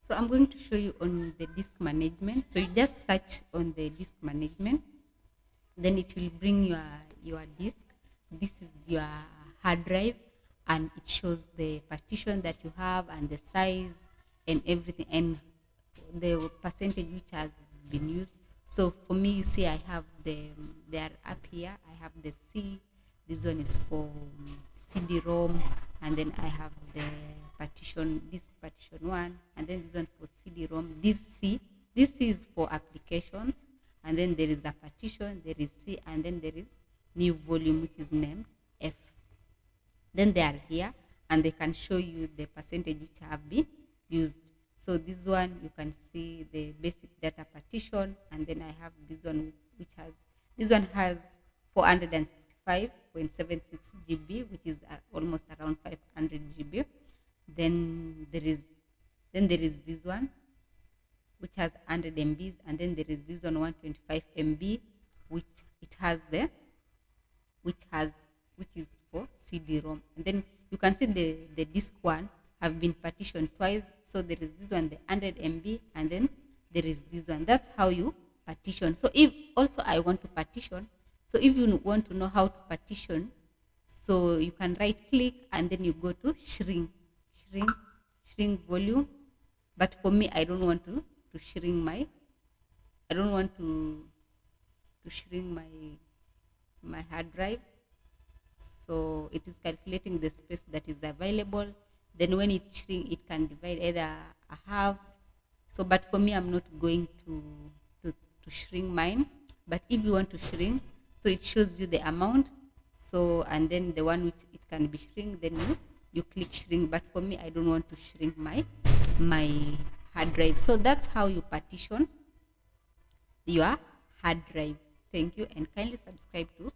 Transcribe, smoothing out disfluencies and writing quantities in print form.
So I'm going to show you on the disk management. So you just search on the disk management, then it will bring your disk. This is your hard drive, and it shows the partition that you have and the size and everything and the percentage which has been used. So for me, you see, I have they are up here. I have the C. This one is for CD-ROM, and then I have the partition, this partition one, and then this one for CD-ROM. This C, this is for applications, and then there is a partition, there is C, and then there is new volume which is named F. Then they are here, and they can show you the percentage which have been used. So this one, you can see the basic data partition, and then I have this one which has, this one has 465.76 GB, which is almost around 500 GB. Then there is this one which has 100 MBs, and then there is this one 125 MB, which it has the which is for CD-ROM. And then you can see the disk one have been partitioned twice. So there is this one, the 100 MB, and then there is this one. That's how you partition. So if also I want to partition, so if you want to know how to partition, so you can right click and then you go to shrink volume. But for me, I don't want to shrink my, I don't want to shrink my hard drive. So it is calculating the space that is available. Then when it shrinks, it can divide either a half. So, but for me, I'm not going to shrink mine. But if you want to shrink, so it shows you the amount. So, and then the one which it can be shrink, then you click shrink. But for me, I don't want to shrink my hard drive. So that's how you partition your hard drive. Thank you, and kindly subscribe to